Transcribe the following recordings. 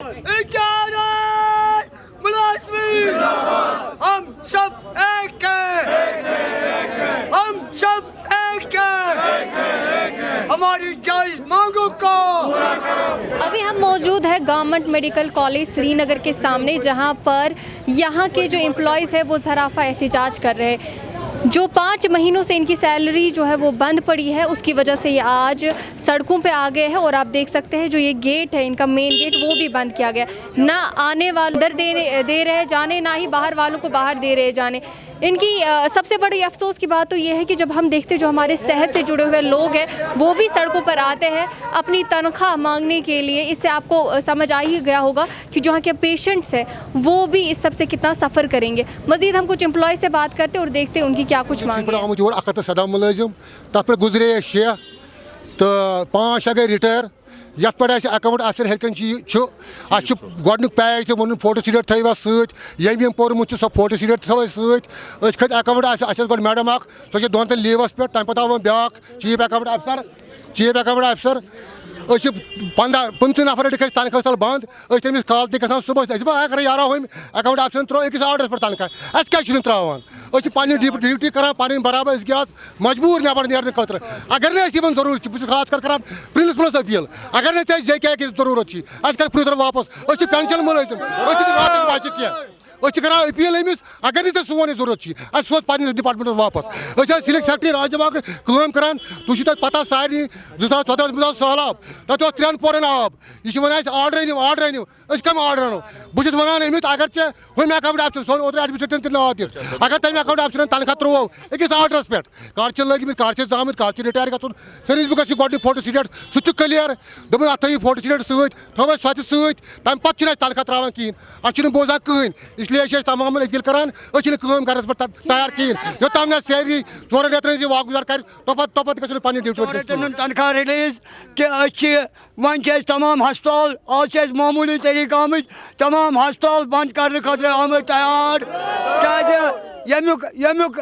हम सब एक हैं, हम सब एक हैं, हमारी जायज मांगों को पूरा करो। अभी हम मौजूद है गवर्नमेंट मेडिकल कॉलेज श्रीनगर के सामने, जहां पर यहाँ के जो एम्प्लॉयज़ है वो ज़राफ़ा एहतिजाज कर रहे हैं। जो 5 महीनों से इनकी सैलरी जो है वो बंद पड़ी है, उसकी वजह से ये आज सड़कों पे आ गए हैं। और आप देख सकते हैं जो ये गेट है इनका मेन गेट वो भी बंद किया गया, ना आने वाले अंदर दे रहे जाने, ना ही बाहर वालों को बाहर दे रहे जाने। इनकी सबसे बड़ी अफसोस की बात तो ये है कि जब हम देखते जो हमारे सेहत से जुड़े हुए लोग हैं वो भी सड़कों पर आते हैं अपनी तनख्वाह मांगने के लिए। इससे आपको समझ आ ही गया होगा कि जो यहाँ के पेशेंट्स हैं वो भी इस सब से कितना सफ़र करेंगे। मज़ीद हम कुछ एम्प्लॉय से बात करते हैं और देखते हैं उनकी क्या कुछ मांग है। सदा मुलाजिम तथ पे गुजरे 6 तो 5 गए रिटायर। ये पे अकाउंट अफसर हेकन गोडनुक पैच तो वो फोटो स्टेट थो सम पोर्मुत सो फोटो स्टेट थो सत अकाउंट अस गो मैडम सो 2 दिन लीवस पे तम पे ब्या चीफ अकाउंट अफसर 15 नफर तनख्वाह तल बंद तमिस कॉल तक सुबह अगर यारा हम अकाउंट अफसर त्रो अकिस आर्डर पे तनख्वाह क्या त्रावान पे ड्यूटी करान पी बराबर क्या मजबूर नबर नेरने खतर अगर इन जरूरत बस खास कर प्रिंसिपलस अपील अगर जे की जरूरत कर फ्यूचर वापस पेंशन मुलाजिम बच्चे क्या करान अपील अमिस अगर सोन जरूरत सोच पे डिपार्टमेंट वापस सिलेक्ट सेक्रेटरी राजबाग कम करान तुम पता सारे 2014 सैलाब तक 3 पोरन आब यह वन आर्डर अनिव कम आर्डर अनो बहुत वन अमित अगर हम अकाउंट अफसर सोन ओतर एडमिनिस्ट्रेटर तक नाव दिख अगर तम अकाउंट अफसर तनख्वाह त्रो अकिस आर्डरस पे कर लगे कर जाम कर रिटायर गन सर्विस बुकस गोड फोटो स्टेट सह क्लियर दोपन अत थो फोटो स्टेट सो सत तम पे तनख्वाह त्रावान कहें अ बोजान कहें इसलिए तमाम अपील करान कर तैयार कहें योतम ना सैलरी 4 रेतन वागुजार कर तोपत गो पे ड्यूटी तनख्वाह रिलीज कि वन तमाम हस्पताल आज मामूली तरीके आम तमाम हस्पताल बंद करने खतर आम तैयार यमुक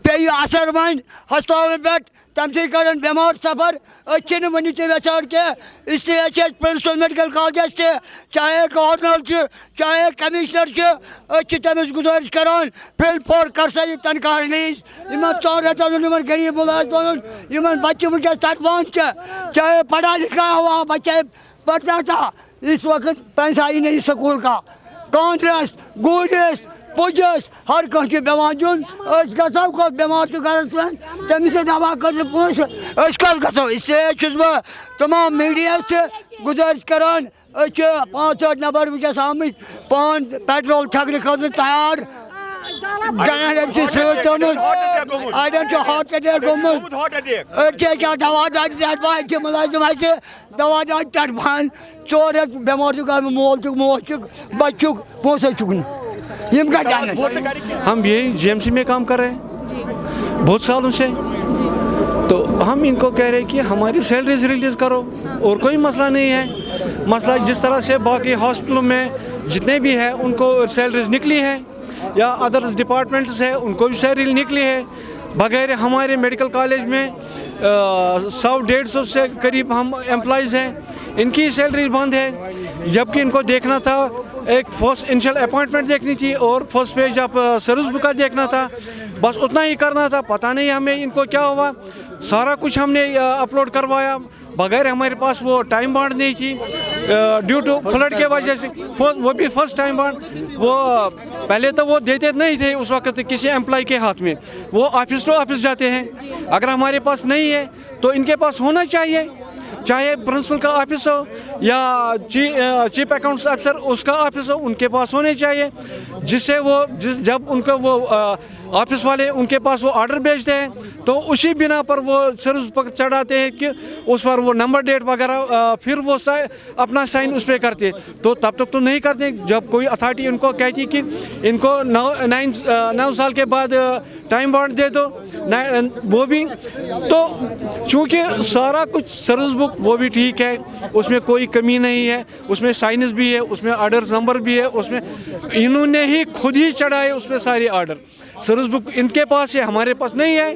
पे असर वन हस्पताल पे तम कर बेमार सफर वन वेचान कह इसलिए प्रिंसिपल मेडिकल कॉलेज से चाहे गवर्नर चाहे कमिश्नर तमिस गुजारिश करान फिल फोर कर सा तनख्वाह रिलीज इन 4 रेतन गरीब मुलाजिम इन बच्चे वनस तटवान चाहे पढ़ा लिखा हुआ बच्चे पढ़ता था इस वक्त पैसा ही नहीं स्कूल का कॉन्ट्रेस्ट गुडस पुजस हर कह बेवान दिन गो बेमार गरस पे तमिस दवा कर पोस गो इसलिए तमाम मीडिया से गुजारिश करान 5-8 नफर वनस आम पान पेट्रोल छकने खतर तैयार हार्ट अटैक क्या दवा दाद मुलाजिम दवा दाद तटफान 4 बेमार मोल मोश बच्चु पोस हम यही जीएमसी में काम कर रहे हैं बहुत सालों से। तो हम इनको कह रहे हैं कि हमारी सैलरीज रिलीज़ करो और कोई मसला नहीं है। मसला जिस तरह से बाकी हॉस्पिटलों में जितने भी है उनको सैलरीज निकली है या अदर डिपार्टमेंट्स है उनको भी सैलरी निकली है। बगैर हमारे मेडिकल कॉलेज में 100-150 से करीब हम एम्प्लॉयज़ हैं, इनकी सैलरी बंद है। जबकि इनको देखना था एक फर्स्ट इनिशियल अपॉइंटमेंट देखनी थी और first page of service book का देखना था, बस उतना ही करना था। पता नहीं हमें इनको क्या हुआ, सारा कुछ हमने अपलोड करवाया बगैर हमारे पास वो टाइम बॉन्ड नहीं थी ड्यू टू फ्लड के वजह से। वो भी फर्स्ट टाइम बॉन्ड वो पहले तो वो देते नहीं थे उस वक्त किसी एम्प्लॉय के हाथ में, वो ऑफिस टू ऑफिस जाते हैं। अगर हमारे पास नहीं है तो इनके पास होना चाहिए, चाहे प्रिंसिपल का ऑफिस हो या चीफ अकाउंट्स अफसर उसका ऑफिस हो, उनके पास होने चाहिए जिससे वो जब उनको वो ऑफिस वाले उनके पास वो ऑर्डर भेजते हैं तो उसी बिना पर वो सर्विस पर चढ़ाते हैं कि उस पर वो नंबर डेट वगैरह फिर वो अपना साइन उस पर करते। तो तब तक तो नहीं करते जब कोई अथॉरिटी इनको कहती कि इनको 9 साल के बाद टाइम बॉन्ड दे दो, वो भी तो चूँकि सारा कुछ सर्विस बुक वो भी ठीक है, उसमें कोई कमी नहीं है, उसमें साइंस भी है, उसमें ऑर्डर नंबर भी है, उसमें इन्होंने ही खुद ही चढ़ाए उसमें सारे ऑर्डर। सर्विस बुक इनके पास है, हमारे पास नहीं है।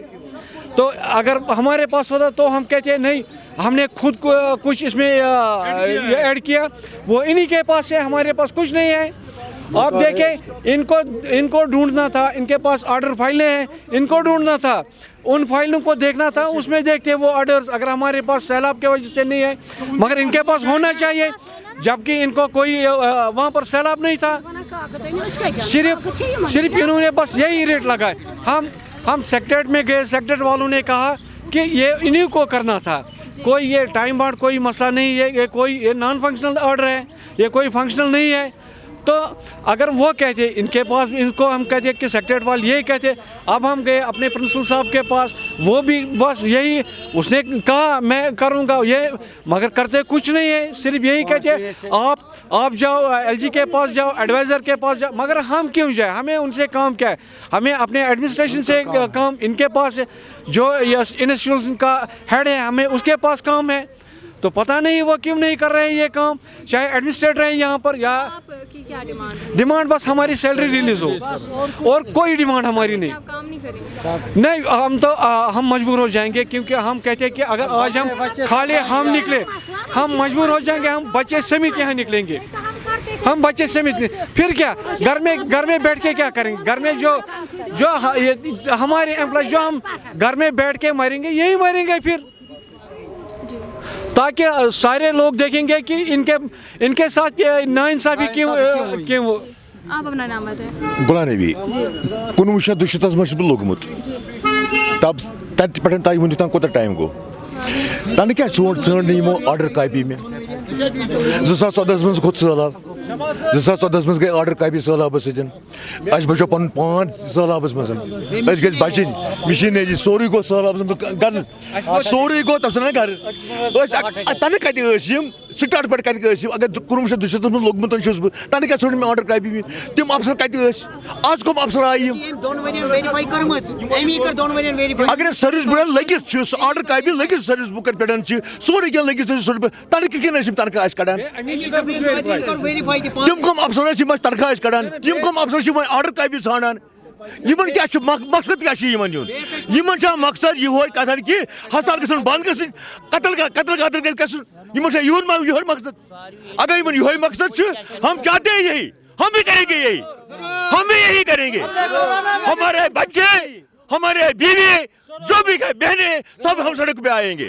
तो अगर हमारे पास होता तो हम कहते हैं नहीं हमने खुद को कुछ इसमें ऐड किया, वो इन्हीं के पास है, हमारे पास कुछ नहीं है। आप देखें, इनको ढूंढना था, इनके पास ऑर्डर फाइलें हैं, इनको ढूंढना था, उन फाइलों को देखना था, उसमें देखते वो ऑर्डर्स। अगर हमारे पास सैलाब के वजह से नहीं है, मगर इनके पास होना चाहिए, जबकि इनको कोई वहाँ पर सैलाब नहीं था। सिर्फ इन्होंने बस यही रेट लगाए। हम सेक्रेटरीट में गए, सेक्रेटरीट वालों ने कहा कि ये इन्हीं को करना था, कोई ये टाइम बाउंड कोई मसला नहीं है, ये नॉन फंक्शनल ऑर्डर है, ये कोई फंक्शनल नहीं है। तो अगर वो कहते इनके पास, इनको हम कहते कि सेक्रेटरीट वाले यही कहते। अब हम गए अपने प्रिंसिपल साहब के पास, वो भी बस यही, उसने कहा मैं करूँगा ये, मगर करते कुछ नहीं है, सिर्फ यही कहते आप जाओ एलजी के पास जाओ, एडवाइज़र के पास जाओ। मगर हम क्यों जाए, हमें उनसे काम क्या है, हमें अपने एडमिनिस्ट्रेशन से काम, इनके पास जो इंस्टीट्यूशन का हेड है हमें उसके पास काम है। तो पता नहीं वो क्यों नहीं कर रहे हैं ये काम, चाहे एडमिनिस्ट्रेटर हैं यहाँ पर या। आपकी क्या डिमांड बस हमारी सैलरी रिलीज हो, और कोई डिमांड हमारी नहीं। आप काम नहीं करेंगे? नहीं, हम मजबूर हो जाएंगे, क्योंकि हम कहते हैं कि अगर आज हम खाली हम निकले, हम मजबूर हो जाएंगे, हम बच्चे समेत यहाँ निकलेंगे, हम बच्चे समेत, फिर क्या घर में बैठ के क्या करेंगे? घर में जो हमारे एम्प्लॉय, जो हम घर में बैठ के मरेंगे, यही मरेंगे फिर, ताकि सारे लोग देखेंगे कि इनके साथ नाइंसाफी क्यों। आप अपना नाम बताएं। गुलाम नबी 1922 मज लोगमुत, तब तत पे तक वन तक कोत टाइम गो, तन क्या सन यमो ऑर्डर कापी में 2014 मज खोत सैलाब, 2014 मज गई ऑर्डर कापी सैलाब सतन, अस बचो पन पान सैलाब मज, गई बचन मशीनरी सोरी गो सैलाब गर, सोरी गो तब ना गर तन कम स्टार्ट पे कत अगर 1922 मज लोगमुत तन क्या छोड़ ऑर्डर कापी में, तम अफसर कत आज कम अफसर आई, अगर सर्विस बुक लगित ऑर्डर कापी लगित सर्विस बुकन पे सोरे क्या लगित तन कन तनख्वाह कड़ान, तम कम अफसर तनख्वाह कड़ान, तम कम अफसर ऑर्डर कापी ानान, क्या मकसद क्या मकसद ये कथन कि हड़ताल गन बंद कतल गन मकसद। अगर ये मकसद हम चाहते हैं यही, हम भी करेंगे यही, हम भी यही करेंगे। हमारे बच्चे, हमारे बीवी, जो भी बहनें, सब हम सड़क पे आएंगे।